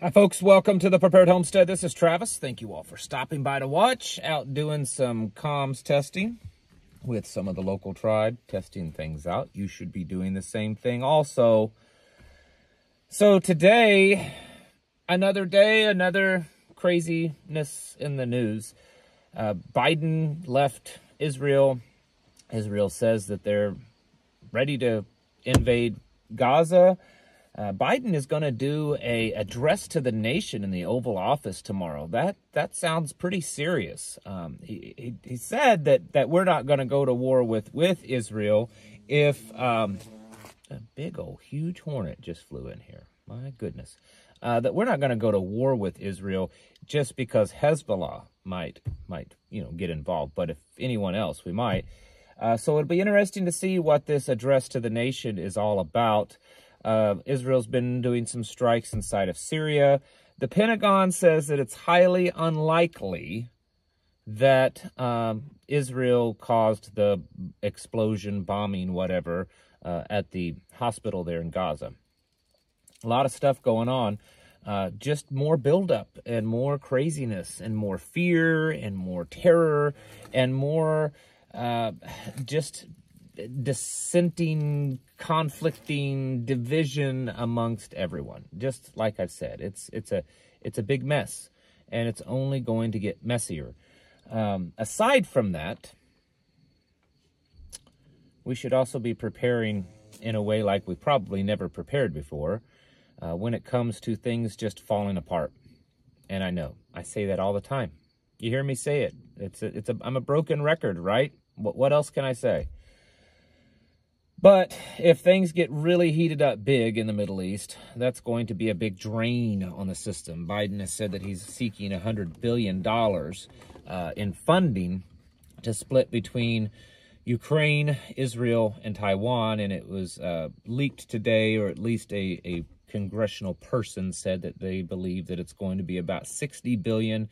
Hi folks, welcome to the Prepared Homestead. This is Travis. Thank you all for stopping by to watch. Out doing some comms testing with some of the local tribe, testing things out. You should be doing the same thing also. So today, another day, another craziness in the news. Biden left Israel. Israel says that they're ready to invade Gaza. Biden is going to do a address to the nation in the Oval Office tomorrow. That sounds pretty serious. He said that we're not going to go to war with Israel if a big old huge hornet just flew in here. My goodness. That we're not going to go to war with Israel just because Hezbollah might get involved. But if anyone else, we might. So it'll be interesting to see what this address to the nation is all about. Israel's been doing some strikes inside of Syria. The Pentagon says that it's highly unlikely that Israel caused the explosion, bombing, whatever, at the hospital there in Gaza. A lot of stuff going on. Just more buildup and more craziness and more fear and more terror and more just dissenting, conflicting, division amongst everyone. Just like I've said, it's a big mess, and it's only going to get messier. Aside from that, we should also be preparing in a way like we probably never prepared before when it comes to things just falling apart. And I know I say that all the time. You hear me say it. I'm a broken record, right? What else can I say? But if things get really heated up big in the Middle East, that's going to be a big drain on the system. Biden has said that he's seeking $100 billion in funding to split between Ukraine, Israel, and Taiwan. And it was leaked today, or at least a congressional person said that they believe that it's going to be about $60 billion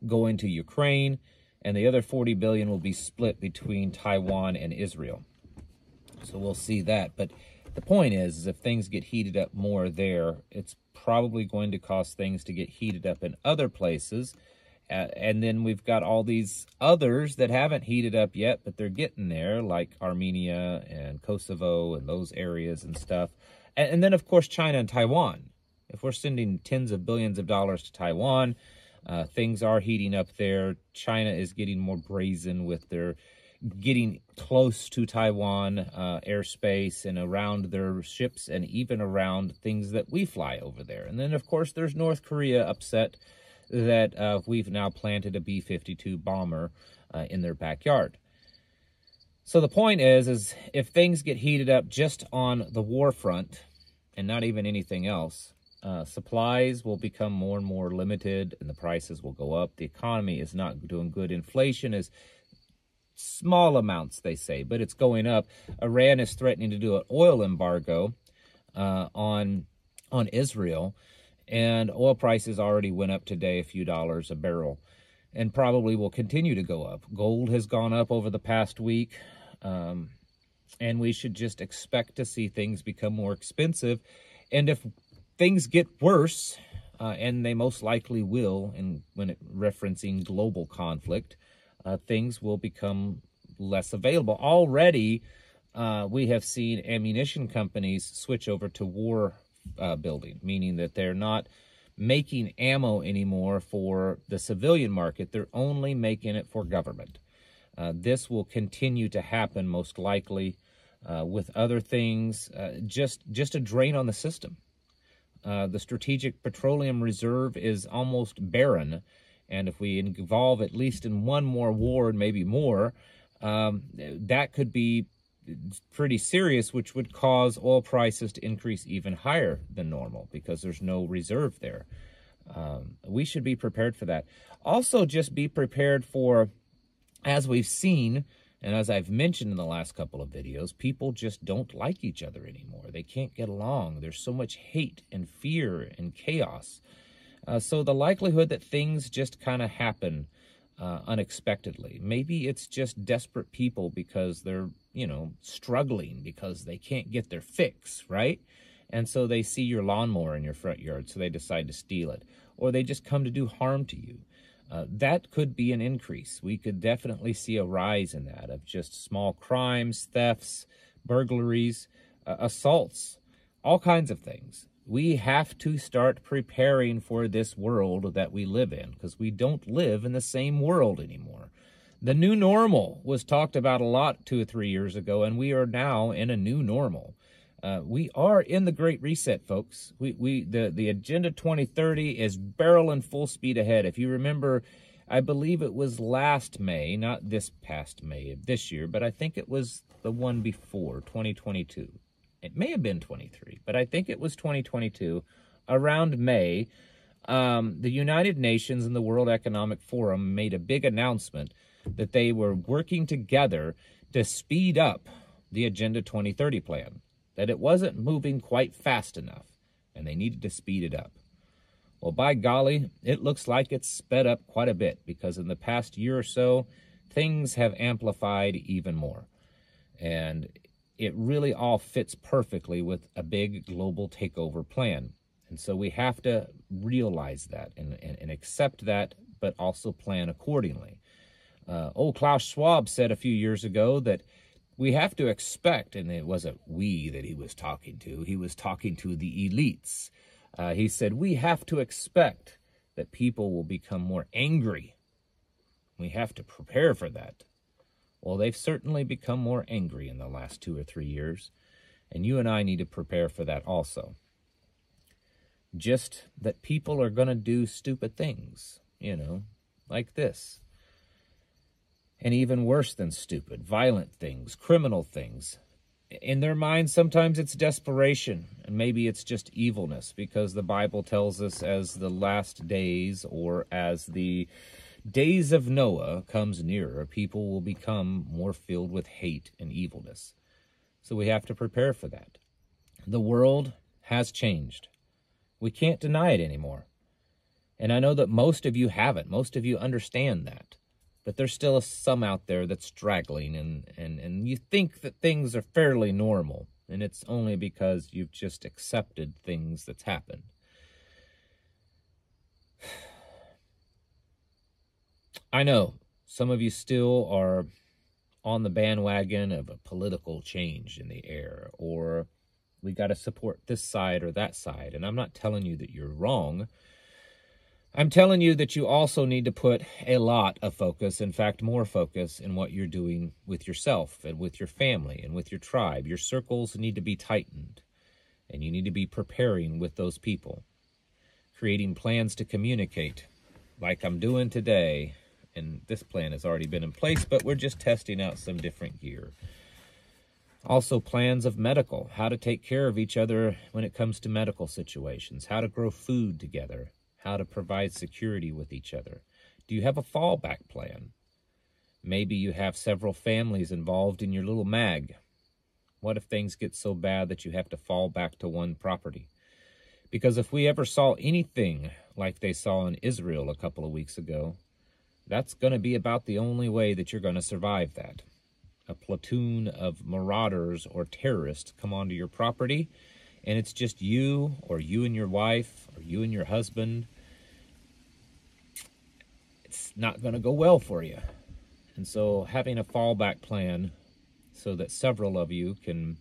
going to Ukraine, and the other $40 billion will be split between Taiwan and Israel. So we'll see that. But the point is if things get heated up more there, it's probably going to cause things to get heated up in other places. And then we've got all these others that haven't heated up yet, but they're getting there, like Armenia and Kosovo and those areas and stuff. And then, of course, China and Taiwan. If we're sending tens of billions of dollars to Taiwan, things are heating up there. China is getting more brazen with their getting close to Taiwan airspace and around their ships and even around things that we fly over there. And then, of course, there's North Korea upset that we've now planted a B-52 bomber in their backyard. So the point is if things get heated up just on the war front and not even anything else, supplies will become more and more limited and the prices will go up. The economy is not doing good. Inflation is small amounts, they say, but it's going up. Iran is threatening to do an oil embargo on Israel, and oil prices already went up today a few dollars a barrel and probably will continue to go up. Gold has gone up over the past week, and we should just expect to see things become more expensive. And if things get worse, and they most likely will, and referencing global conflict, things will become less available. Already, we have seen ammunition companies switch over to war building, meaning that they're not making ammo anymore for the civilian market. They're only making it for government. This will continue to happen most likely with other things, just a drain on the system. The Strategic Petroleum Reserve is almost barren. And if we involve at least in one more war, and maybe more, that could be pretty serious, which would cause oil prices to increase even higher than normal because there's no reserve there. We should be prepared for that. Also, just be prepared for, as we've seen, and as I've mentioned in the last couple of videos, people just don't like each other anymore. They can't get along. There's so much hate and fear and chaos. So the likelihood that things just kind of happen unexpectedly. Maybe it's just desperate people because they're, struggling because they can't get their fix, right? And so they see your lawnmower in your front yard, so they decide to steal it. Or they just come to do harm to you. That could be an increase. We could definitely see a rise in that, of just small crimes, thefts, burglaries, assaults, all kinds of things. We have to start preparing for this world that we live in, because we don't live in the same world anymore. The new normal was talked about a lot 2 or 3 years ago, and we are now in a new normal. We are in the Great Reset, folks. The Agenda 2030 is barreling full speed ahead. If you remember, I believe it was last May, not this past May of this year, but I think it was the one before, 2022. It may have been 23, but I think it was 2022. Around May, the United Nations and the World Economic Forum made a big announcement that they were working together to speed up the Agenda 2030 plan, that it wasn't moving quite fast enough, and they needed to speed it up. Well, by golly, it looks like it's sped up quite a bit, because in the past year or so, things have amplified even more. And it really all fits perfectly with a big global takeover plan. And so we have to realize that and accept that, but also plan accordingly. Old Klaus Schwab said a few years ago that we have to expect, and it wasn't we that he was talking to the elites. He said, we have to expect that people will become more angry. We have to prepare for that. Well, they've certainly become more angry in the last 2 or 3 years, and you and I need to prepare for that also. Just that people are going to do stupid things, like this. And even worse than stupid, violent things, criminal things. In their minds, sometimes it's desperation, and maybe it's just evilness, because the Bible tells us as the last days, or as the days of Noah comes nearer, people will become more filled with hate and evilness. So we have to prepare for that. The world has changed. We can't deny it anymore. And I know that most of you haven't. Most of you understand that. But there's still some out there that's straggling, and you think that things are fairly normal, and it's only because you've just accepted things that's happened. I know some of you still are on the bandwagon of a political change in the air, or we got to support this side or that side. And I'm not telling you that you're wrong. I'm telling you that you also need to put a lot of focus, in fact, more focus in what you're doing with yourself and with your family and with your tribe. Your circles need to be tightened, and you need to be preparing with those people, creating plans to communicate like I'm doing today. And this plan has already been in place, but we're just testing out some different gear. Also, plans of medical, how to take care of each other when it comes to medical situations, how to grow food together, how to provide security with each other. Do you have a fallback plan? Maybe you have several families involved in your little mag. What if things get so bad that you have to fall back to one property? Because if we ever saw anything like they saw in Israel a couple of weeks ago, that's going to be about the only way that you're going to survive that. A platoon of marauders or terrorists come onto your property, and it's just you, or you and your wife, or you and your husband. It's not going to go well for you. And so having a fallback plan so that several of you can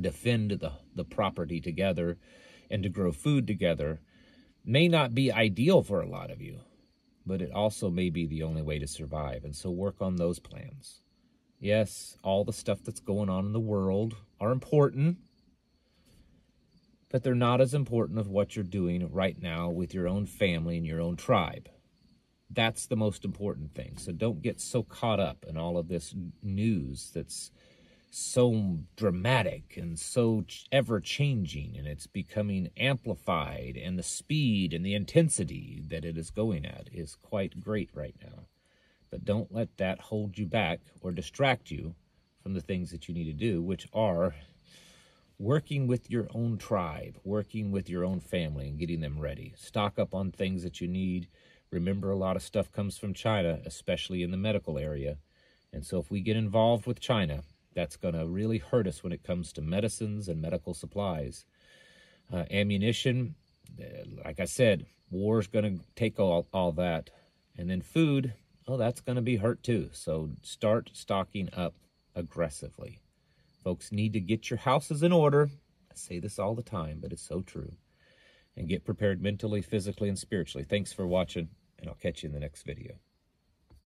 defend the property together and to grow food together may not be ideal for a lot of you, but it also may be the only way to survive. And so work on those plans. Yes, all the stuff that's going on in the world are important, but they're not as important as what you're doing right now with your own family and your own tribe. That's the most important thing. So don't get so caught up in all of this news that's so dramatic and so ever-changing, and it's becoming amplified, and the speed and the intensity that it is going at is quite great right now. But don't let that hold you back or distract you from the things that you need to do, which are working with your own tribe, working with your own family and getting them ready. Stock up on things that you need. Remember, a lot of stuff comes from China, especially in the medical area. And so if we get involved with China, that's going to really hurt us when it comes to medicines and medical supplies. Ammunition, like I said, war's going to take all that. And then food, oh, that's going to be hurt too. So start stocking up aggressively. Folks need to get your houses in order. I say this all the time, but it's so true. And get prepared mentally, physically, and spiritually. Thanks for watching, and I'll catch you in the next video.